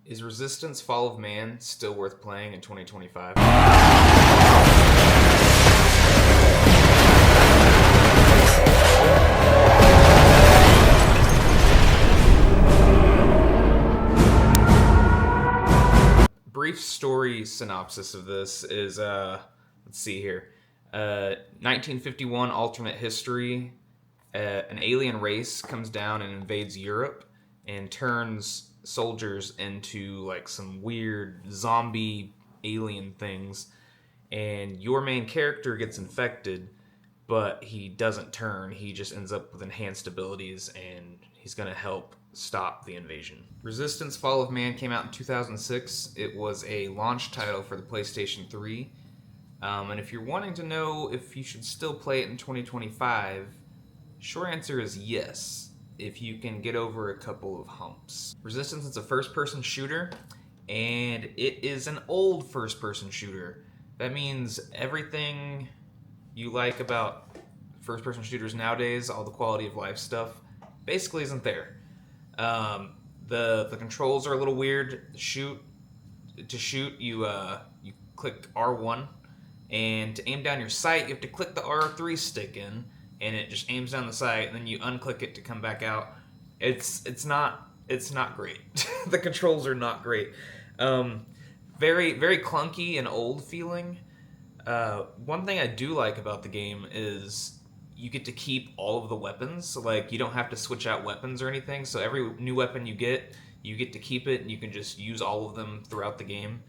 Is Resistance Fall of Man still worth playing in 2025? Brief story synopsis of this is let's see here. 1951 alternate history. An alien race comes down and invades Europe and turns soldiers into like some weird zombie alien things, and your main character gets infected, but he doesn't turn. He just ends up with enhanced abilities, and he's going to help stop the invasion. Resistance Fall of Man came out in 2006. It was a launch title for the PlayStation 3. And if you're wanting to know if you should still play it in 2025, short answer is yes, if you can get over a couple of humps. Resistance is a first-person shooter, and it is an old first-person shooter. That means everything you like about first-person shooters nowadays, all the quality of life stuff, basically isn't there. The controls are a little weird. To shoot, you click R1, and to aim down your sight, you have to click the R3 stick in, and it just aims down the sight, and then you unclick it to come back out. It's not great. The controls are not great. Very very clunky and old feeling. One thing I do like about the game is you get to keep all of the weapons. So, like, you don't have to switch out weapons or anything. So every new weapon you get to keep it, and you can just use all of them throughout the game.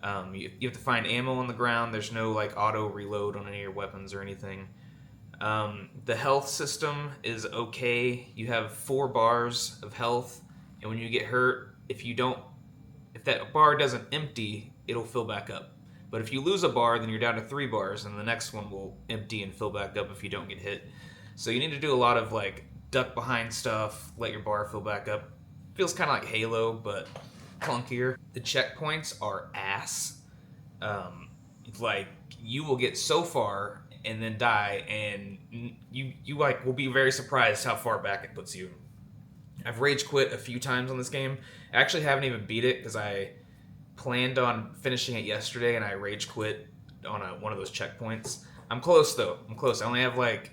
You have to find ammo on the ground. There's no like auto reload on any of your weapons or anything. The health system is okay. You have 4 bars of health, and when you get hurt, if that bar doesn't empty, it'll fill back up. But if you lose a bar, then you're down to 3 bars, and the next one will empty and fill back up if you don't get hit. So you need to do a lot of like duck behind stuff, let your bar fill back up. Feels kind of like Halo, but clunkier. The checkpoints are ass. Like, you will get so far and then die, and you like will be very surprised how far back it puts you. I've rage quit a few times on this game. I actually haven't even beat it because I planned on finishing it yesterday, and I rage quit on one of those checkpoints. I'm close though. I'm close. I only have like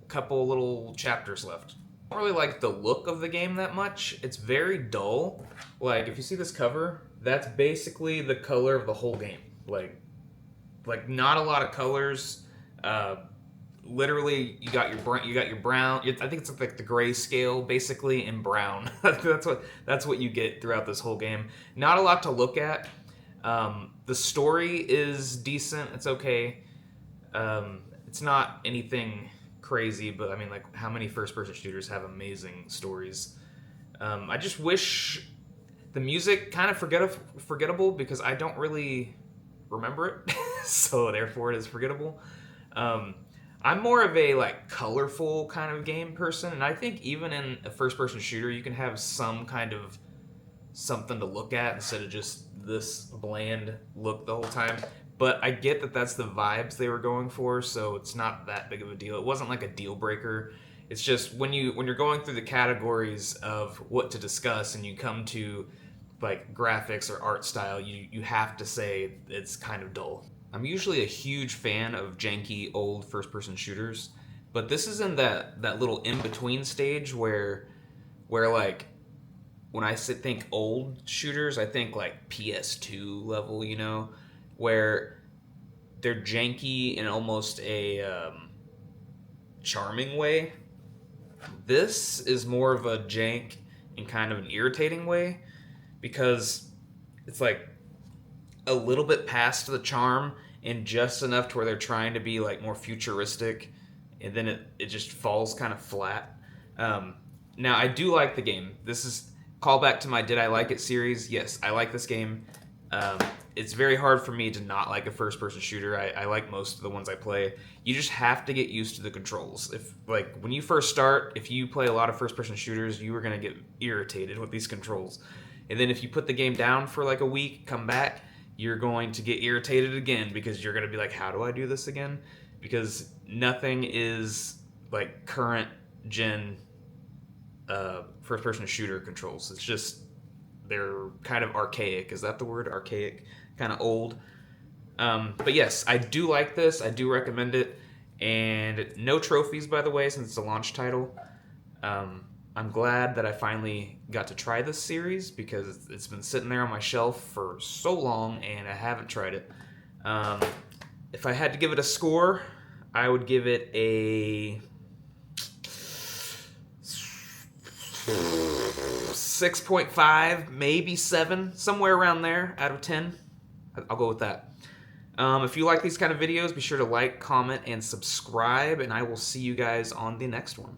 a couple little chapters left. I don't really like the look of the game that much. It's very dull. Like, if you see this cover, that's basically the color of the whole game. Like not a lot of colors. Literally, you got your brown. I think it's like the gray scale, basically, in brown. that's what you get throughout this whole game. Not a lot to look at. The story is decent. It's okay. It's not anything crazy, but I mean, like, how many first-person shooters have amazing stories? I just wish the music kind of forgettable because I don't really remember it, so therefore it is forgettable. I'm more of a like colorful kind of game person, and I think even in a first-person shooter, you can have some kind of something to look at instead of just this bland look the whole time. But I get that that's the vibes they were going for, so it's not that big of a deal. It wasn't like a deal breaker. It's just when you're going through the categories of what to discuss, and you come to like graphics or art style, you have to say it's kind of dull. I'm usually a huge fan of janky old first-person shooters, but this is in that little in-between stage where like when I think old shooters, I think like PS2 level, you know, where they're janky in almost a charming way. This is more of a jank in kind of an irritating way because it's like a little bit past the charm and just enough to where they're trying to be like more futuristic, and then it just falls kind of flat. Now, I do like the game. This is callback to my Did I Like It series. Yes, I like this game. It's very hard for me to not like a first-person shooter. I like most of the ones I play. You just have to get used to the controls. If like when you first start, if you play a lot of first-person shooters, you are going to get irritated with these controls. And then if you put the game down for like a week, come back, you're going to get irritated again because you're going to be like, how do I do this again? Because nothing is like current gen first-person shooter controls. It's just they're kind of archaic. Is that the word? Archaic? Kind of old. But yes, I do like this. I do recommend it. And no trophies, by the way, since it's a launch title. I'm glad that I finally got to try this series because it's been sitting there on my shelf for so long and I haven't tried it. If I had to give it a score, I would give it a 6.5, maybe 7, somewhere around there out of 10. I'll go with that. If you like these kind of videos, be sure to like, comment, and subscribe, and I will see you guys on the next one.